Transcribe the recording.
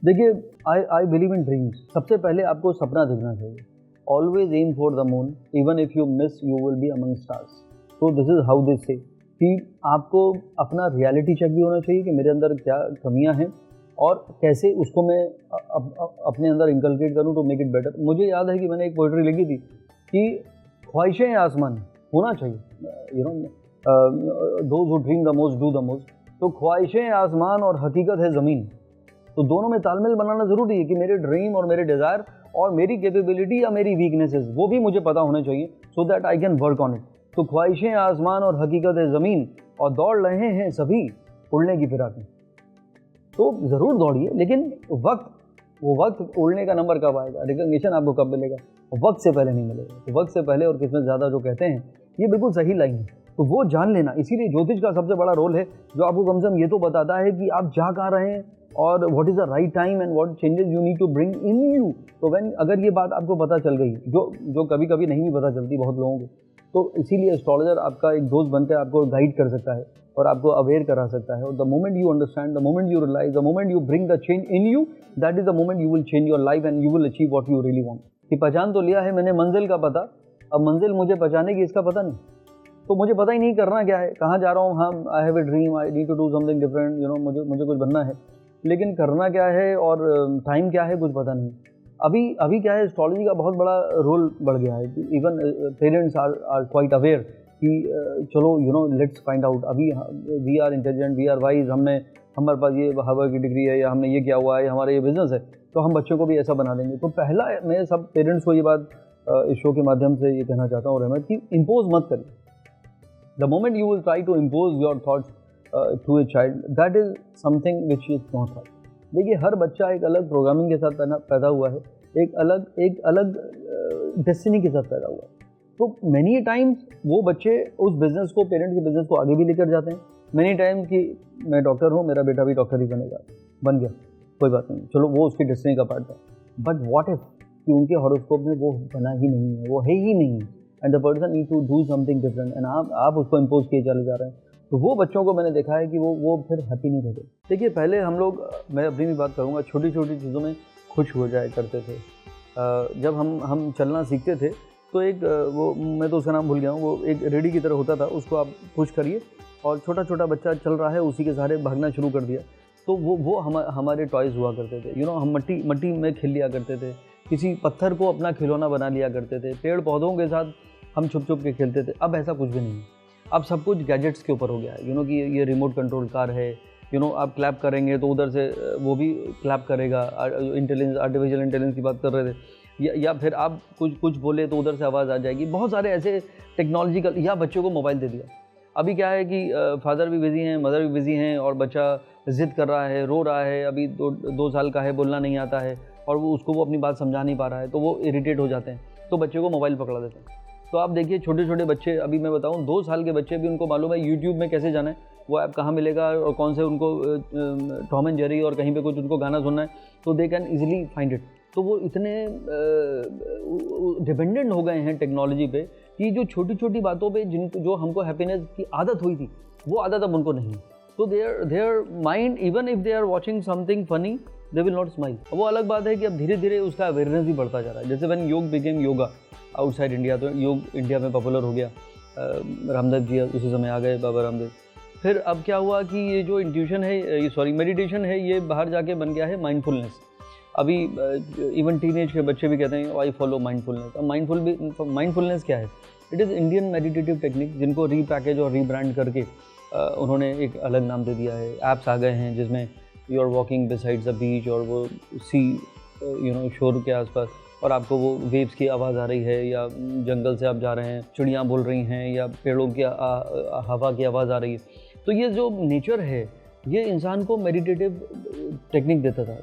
देखिए, I believe in dreams. सबसे पहले आपको सपना देखना चाहिए। Always aim for the moon, even if you miss you will be among stars. तो दिस इज हाउ दिस से कि आपको अपना रियलिटी चेक भी होना चाहिए कि मेरे अंदर क्या कमियां हैं और कैसे उसको मैं अपने अंदर इंकलकेट करूं टू मेक इट बेटर। मुझे याद है कि मैंने एक पोइट्री लिखी थी कि ख्वाहिशें आसमान होना चाहिए, you know, those who dream the most do the most. तो ख्वाहिशें आसमान और हकीकत है ज़मीन। तो दोनों में तालमेल बनाना ज़रूरी है कि मेरे ड्रीम और मेरे डिज़ायर और मेरी कैपेबिलिटी या मेरी वीकनेसेस वो भी मुझे पता होने चाहिए, so that I can work on it. तो ख्वाहिशें आसमान और हकीकत है ज़मीन और दौड़ रहे हैं सभी उड़ने की फिराक में। तो ज़रूर दौड़िए, लेकिन वक्त उड़ने का नंबर कब आएगा, रिकग्निशन आपको कब मिलेगा, वक्त से पहले नहीं मिलेगा। तो वक्त से पहले और किस्मत ज़्यादा जो कहते हैं, ये बिल्कुल सही लाइन है। तो वो जान लेना, इसीलिए ज्योतिष का सबसे बड़ा रोल है जो आपको कम से कम ये तो बताता है कि आप जा कहाँ रहे हैं और what is the right time and what changes you need to bring in you. तो व्हेन अगर ये बात आपको पता चल गई, जो कभी कभी नहीं भी पता चलती बहुत लोगों को, तो इसीलिए एस्ट्रोलॉजर आपका एक दोस्त बनकर आपको गाइड कर सकता है और आपको अवेयर करा सकता है। और the moment you understand, the moment you realise, the moment you bring the change in you, that is the moment you will change your life and you will achieve what you really want. कि पहचान तो लिया है मैंने मंजिल का पता, अब मंजिल मुझे पहचाने की इसका पता नहीं। तो मुझे पता ही नहीं करना क्या है, कहाँ जा रहा हूँ। हाँ, I have a dream, I need to do something different, you know, मुझे कुछ बनना है, लेकिन करना क्या है और टाइम क्या है कुछ पता नहीं। अभी क्या है, एस्ट्रोलॉजी का बहुत बड़ा रोल बढ़ गया है। Even parents are quite aware कि चलो, you know, let's find out. अभी we are intelligent, we are wise, हमारे पास ये हार्वर्ड की डिग्री है या हमने ये किया हुआ है, हमारा ये बिजनेस है, तो हम बच्चों को भी ऐसा बना देंगे। तो पहला मैं सब पेरेंट्स को ये बात इस शो के माध्यम से ये कहना चाहता हूँ रहमत, कि इम्पोज मत करिए। The moment you will try to impose your thoughts to a child, that is something which is not right. देखिए, हर बच्चा एक अलग प्रोग्रामिंग के साथ पैदा हुआ है, एक अलग डेस्टिनी के साथ पैदा हुआ है। तो मैनी टाइम्स वो बच्चे उस बिज़नेस को, पेरेंट्स के बिज़नेस को आगे भी लेकर जाते हैं। मैनी टाइम कि मैं डॉक्टर हूँ, मेरा बेटा भी डॉक्टर ही बनेगा, बन गया, कोई बात नहीं, चलो, वो उसकी डेस्टिनी का पार्ट था। बट व्हाट इफ कि उनके हॉरोस्कोप में वो बना ही नहीं है, वो है ही नहीं, and the person need to do something different, and आप उसको इम्पोज किए चले जा रहे हैं। तो वो बच्चों को मैंने देखा है कि वो फिर हैप्पी नहीं रहते। देखिए, पहले हम लोग, मैं अपनी भी बात करूँगा, छोटी छोटी चीज़ों में खुश हो जाया करते थे। जब हम चलना सीखते थे तो एक वो, मैं तो उसका नाम भूल गया हूँ, वो एक रेडी की तरह होता था, उसको आप पुश करिए और छोटा छोटा बच्चा चल रहा है, उसी के सहारे भागना शुरू कर दिया। तो वो हमारे टॉयज़ हुआ करते थे, यू नो। हम मट्टी में खेल लिया करते थे, किसी पत्थर को अपना खिलौना बना लिया करते थे, पेड़ पौधों के साथ हम छुप के खेलते थे। अब ऐसा कुछ भी नहीं है, अब सब कुछ गैजेट्स के ऊपर हो गया है, यू नो, कि ये रिमोट कंट्रोल कार है, यू नो, आप क्लैप करेंगे तो उधर से वो भी क्लैप करेगा। इंटेलिजेंस, आर्टिफिशियल इंटेलिजेंस की बात कर रहे थे, या फिर आप कुछ बोले तो उधर से आवाज़ आ जाएगी। बहुत सारे ऐसे टेक्नोलॉजिकल, या बच्चों को मोबाइल दे दिया। अभी क्या है कि फादर भी बिज़ी हैं, मदर भी बिज़ी हैं, और बच्चा ज़िद कर रहा है, रो रहा है, अभी 2 साल का है, बोलना नहीं आता है, और वो अपनी बात समझा नहीं पा रहा है, तो वो इरिटेट हो जाते हैं, तो बच्चे को मोबाइल पकड़ा देते हैं। तो आप देखिए, छोटे छोटे बच्चे, अभी मैं बताऊं, 2 साल के बच्चे भी, उनको मालूम है यूट्यूब में कैसे जाना है, वो ऐप कहाँ मिलेगा और कौन से उनको टॉम एंड जेरी और कहीं पे कुछ उनको गाना सुनना है, तो they can easily find it. तो वो इतने डिपेंडेंट हो गए हैं टेक्नोलॉजी पे कि जो छोटी छोटी बातों पे जो हमको हैप्पीनेस की आदत हुई थी, वो आदत अब उनको नहीं है। तो their mind, even if they are watching something funny, they will not smile. वो अलग बात है कि अब धीरे धीरे उसका अवेयरनेस भी बढ़ता जा रहा है। जैसे व्हेन योग बिकेम योगा आउटसाइड इंडिया, तो योग इंडिया में पॉपुलर हो गया। रामदेव जी उसी समय आ गए, बाबा रामदेव। फिर अब क्या हुआ कि ये जो इंट्यूशन है, ये मेडिटेशन है, ये बाहर जाके बन गया है माइंडफुलनेस। अभी इवन टीनेज के बच्चे भी कहते हैं आई फॉलो माइंडफुलनेस। अब माइंडफुलनेस क्या है? It is Indian meditative technique, जिनको रीपैकेज और रीब्रांड करके उन्होंने एक अलग नाम दे दिया है। ऐप्स आ गए हैं जिसमें you are walking besides the beach, और वो सी, यू नो, शोर के आसपास, और आपको वो वेव्स की आवाज़ आ रही है, या जंगल से आप जा रहे हैं, चिड़ियाँ बोल रही हैं, या पेड़ों की हवा की आवाज़ आ रही है। तो ये जो नेचर है, ये इंसान को मेडिटेटिव टेक्निक देता था।